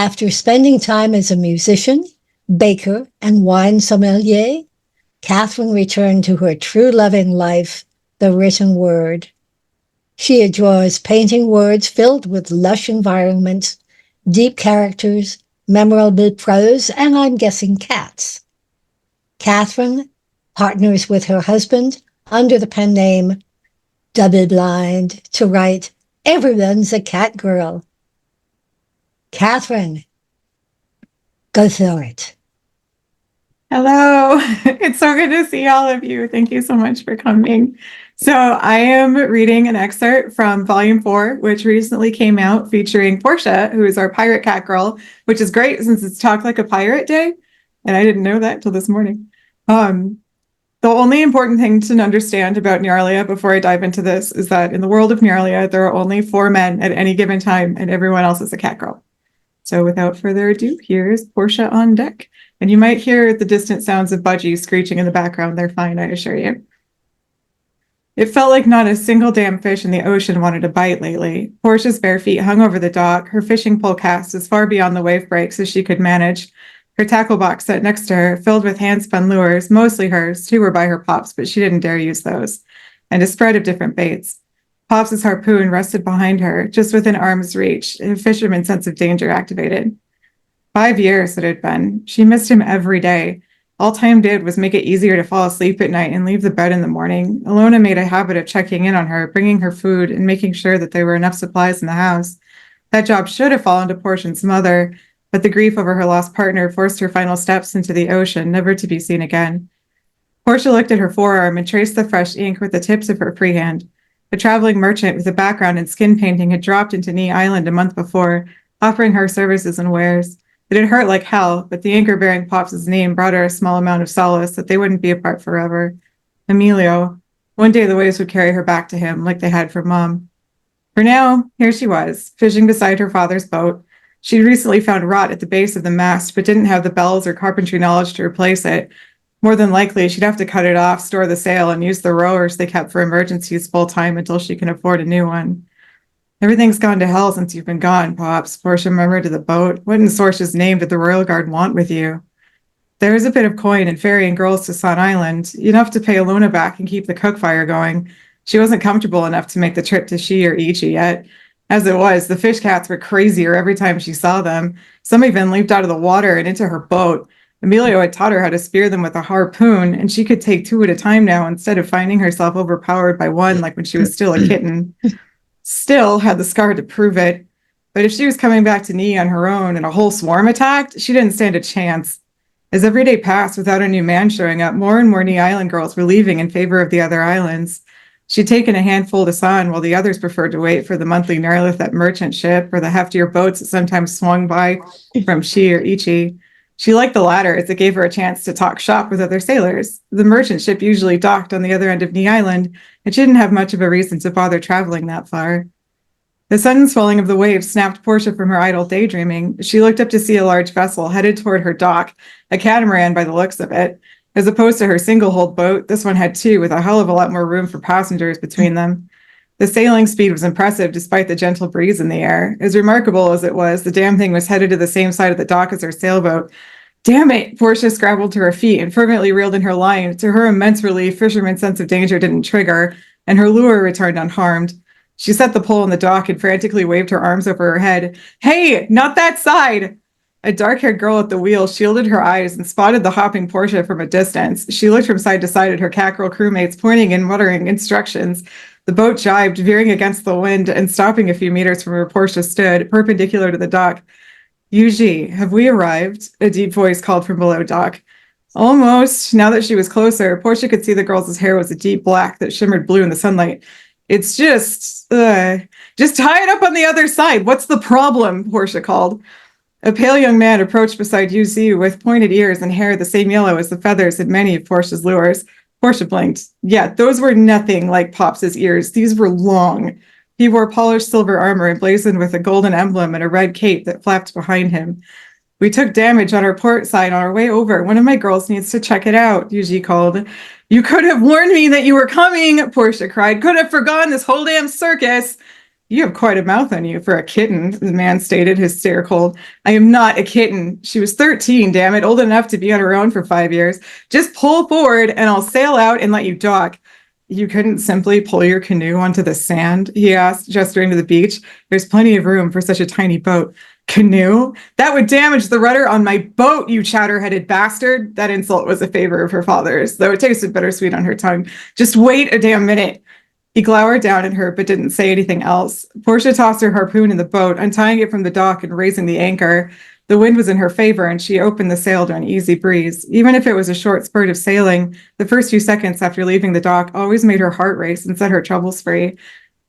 After spending time as a musician, baker, and wine sommelier, Catherine returned to her true love in life, the written word. She adores painting words filled with lush environments, deep characters, memorable prose, and I'm guessing cats. Catherine partners with her husband under the pen name Double Blind to write Everyone's a Cat Girl. Catherine, go for it. Hello. It's so good to see all of you. Thank you so much for coming. So I am reading an excerpt from Volume 4, which recently came out, featuring Portia, who is our pirate cat girl, which is great since it's Talk Like a Pirate Day. And I didn't know that until this morning. The only important thing to understand about Nyarlia before I dive into this is that in the world of Nyarlia, there are only 4 men at any given time, and everyone else is a cat girl. So without further ado, here's Portia on deck. And you might hear the distant sounds of budgies screeching in the background. They're fine, I assure you. It felt like not a single damn fish in the ocean wanted a bite lately. Portia's bare feet hung over the dock, her fishing pole cast as far beyond the wave breaks as she could manage. Her tackle box sat next to her, filled with hand-spun lures, mostly hers. 2 were by her Pops, but she didn't dare use those. And a spread of different baits. Pops' harpoon rested behind her, just within arm's reach, a fisherman's sense of danger activated. 5 years it had been. She missed him every day. All Time did was make it easier to fall asleep at night and leave the bed in the morning. Alona made a habit of checking in on her, bringing her food, and making sure that there were enough supplies in the house. That job should have fallen to Portia's mother, but the grief over her lost partner forced her final steps into the ocean, never to be seen again. Portia looked at her forearm and traced the fresh ink with the tips of her freehand. A traveling merchant with a background in skin painting had dropped into Knee Island a month before, offering her services and wares. It had hurt like hell, but the anchor bearing Pops' name brought her a small amount of solace that they wouldn't be apart forever. Emilio. One day the waves would carry her back to him, like they had for Mom. For now, here she was, fishing beside her father's boat. She'd recently found rot at the base of the mast, but didn't have the bells or carpentry knowledge to replace it. More than likely, she'd have to cut it off, store the sail, and use the rowers they kept for emergencies full-time until she can afford a new one. Everything's gone to hell since you've been gone, Pops, Portia murmured to the boat. What in Sorcia's name did the Royal Guard want with you? There is a bit of coin in ferrying girls to Sun Island, enough to pay Alona back and keep the cook fire going. She wasn't comfortable enough to make the trip to She or Ichi yet. As it was, the fish cats were crazier every time she saw them. Some even leaped out of the water and into her boat. Emilio had taught her how to spear them with a harpoon, and she could take 2 at a time now instead of finding herself overpowered by one like when she was still a kitten. Still had the scar to prove it, but if she was coming back to Knee on her own and a whole swarm attacked, she didn't stand a chance. As every day passed without a new man showing up, more and more Knee Island girls were leaving in favor of the other islands. She'd taken a handful to San, while the others preferred to wait for the monthly Narlithet merchant ship or the heftier boats that sometimes swung by from She or Ichi. She liked the latter as it gave her a chance to talk shop with other sailors. The merchant ship usually docked on the other end of Knee Island, and she didn't have much of a reason to bother traveling that far. The sudden swelling of the waves snapped Portia from her idle daydreaming. She looked up to see a large vessel headed toward her dock, a catamaran by the looks of it. As opposed to her single-hulled boat, this one had 2 with a hell of a lot more room for passengers between them. The sailing speed was impressive despite the gentle breeze in the air. As remarkable as it was, the damn thing was headed to the same side of the dock as her sailboat. Damn it! Portia scrabbled to her feet and fervently reeled in her line. To her immense relief, fisherman's sense of danger didn't trigger, and her lure returned unharmed. She set the pole on the dock and frantically waved her arms over her head. Hey, not that side! A dark-haired girl at the wheel shielded her eyes and spotted the hopping Portia from a distance. She looked from side to side at her cat-girl crewmates, pointing and muttering instructions. The boat jibed, veering against the wind and stopping a few meters from where Portia stood, perpendicular to the dock. Yuji, have we arrived? A deep voice called from below dock. Almost. Now that she was closer, Portia could see the girl's hair was a deep black that shimmered blue in the sunlight. It's just tie it up on the other side. What's the problem? Portia called. A pale young man approached beside Yuzi with pointed ears and hair the same yellow as the feathers in many of Portia's lures. Portia blinked. Yeah, those were nothing like Pops' ears. These were long. He wore polished silver armor emblazoned with a golden emblem and a red cape that flapped behind him. We took damage on our port side on our way over. One of my girls needs to check it out, Yuji called. You could have warned me that you were coming, Portia cried. Could have forgone this whole damn circus. You have quite a mouth on you for a kitten, the man stated, hysterical. I am not a kitten. She was 13, damn it, old enough to be on her own for 5 years. Just pull forward and I'll sail out and let you dock. You couldn't simply pull your canoe onto the sand? He asked, gesturing to the beach. There's plenty of room for such a tiny boat. Canoe? That would damage the rudder on my boat, you chowder-headed bastard. That insult was a favor of her father's, though it tasted bittersweet on her tongue. Just wait a damn minute. He glowered down at her, but didn't say anything else. Portia tossed her harpoon in the boat, untying it from the dock and raising the anchor. The wind was in her favor, and she opened the sail to an easy breeze. Even if it was a short spurt of sailing, the first few seconds after leaving the dock always made her heart race and set her troubles free.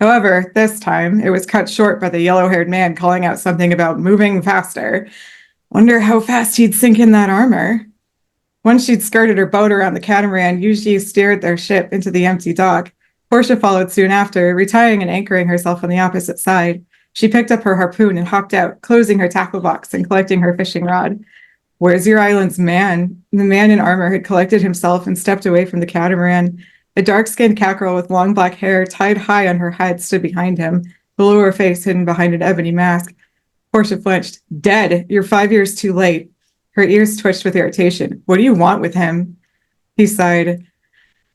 However, this time, it was cut short by the yellow-haired man calling out something about moving faster. Wonder how fast he'd sink in that armor. Once she'd skirted her boat around the catamaran, Yuji steered their ship into the empty dock. Portia followed soon after, retying and anchoring herself on the opposite side. She picked up her harpoon and hopped out, closing her tackle box and collecting her fishing rod. Where's your island's man? The man in armor had collected himself and stepped away from the catamaran. A dark-skinned cackerel with long black hair tied high on her head stood behind him, below her face hidden behind an ebony mask. Portia flinched. Dead. You're 5 years too late. Her ears twitched with irritation. What do you want with him? He sighed.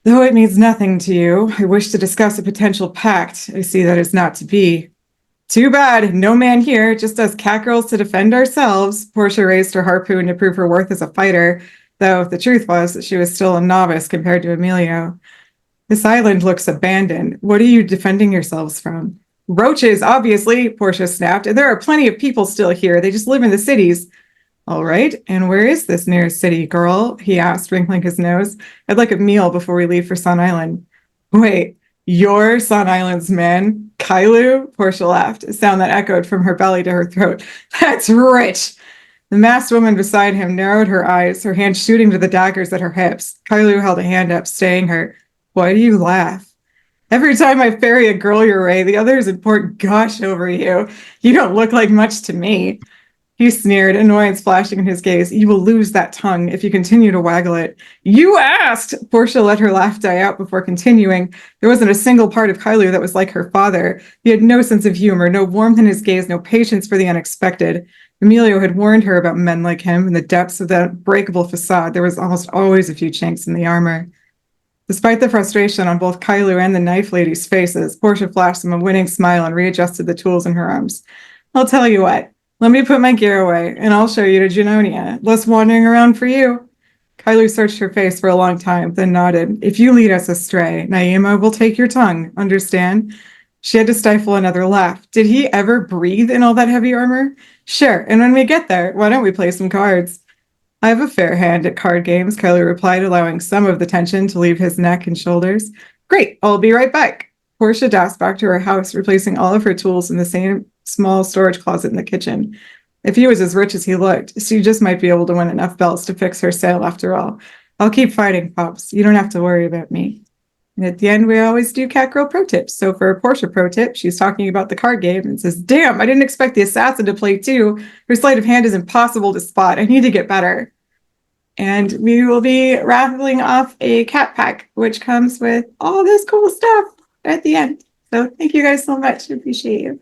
Though it means nothing to you, I wish to discuss a potential pact. I see that is not to be. Too bad. No man here, just us cackerels to defend ourselves. Portia raised her harpoon to prove her worth as a fighter, though the truth was that she was still a novice compared to Emilio. This island looks abandoned. What are you defending yourselves from? Roaches, obviously, Portia snapped. There are plenty of people still here. They just live in the cities. All right, and where is this nearest city, girl? He asked, wrinkling his nose. I'd like a meal before we leave for Sun Island. Wait, you're Sun Island's man? Kailu? Portia laughed, a sound that echoed from her belly to her throat. That's rich! The masked woman beside him narrowed her eyes, her hand shooting to the daggers at her hips. Kailu held a hand up, staying her. Why do you laugh? Every time I ferry a girl your way, the others import gush over you. You don't look like much to me. He sneered, annoyance flashing in his gaze. You will lose that tongue if you continue to waggle it. You asked! Portia let her laugh die out before continuing. There wasn't a single part of Kailu that was like her father. He had no sense of humor, no warmth in his gaze, no patience for the unexpected. Emilio had warned her about men like him. In the depths of that breakable facade, there was almost always a few chinks in the armor. Despite the frustration on both Kailu and the knife lady's faces, Portia flashed them a winning smile and readjusted the tools in her arms. I'll tell you what. Let me put my gear away, and I'll show you to Junonia. Less wandering around for you. Kailu searched her face for a long time, then nodded. If you lead us astray, Naima will take your tongue, understand? She had to stifle another laugh. Did he ever breathe in all that heavy armor? Sure, and when we get there, why don't we play some cards? I have a fair hand at card games, Kailu replied, allowing some of the tension to leave his neck and shoulders. Great, I'll be right back. Portia dashed back to her house, replacing all of her tools in the same small storage closet in the kitchen. If he was as rich as he looked, she just might be able to win enough belts to fix her sail after all. I'll keep fighting, Pops. You don't have to worry about me. And at the end, we always do Cat Girl pro tips. So for a Portia pro tip, she's talking about the card game and says, damn, I didn't expect the assassin to play too. Her sleight of hand is impossible to spot. I need to get better. And we will be raffling off a cat pack, which comes with all this cool stuff at the end. So thank you guys so much. I appreciate you.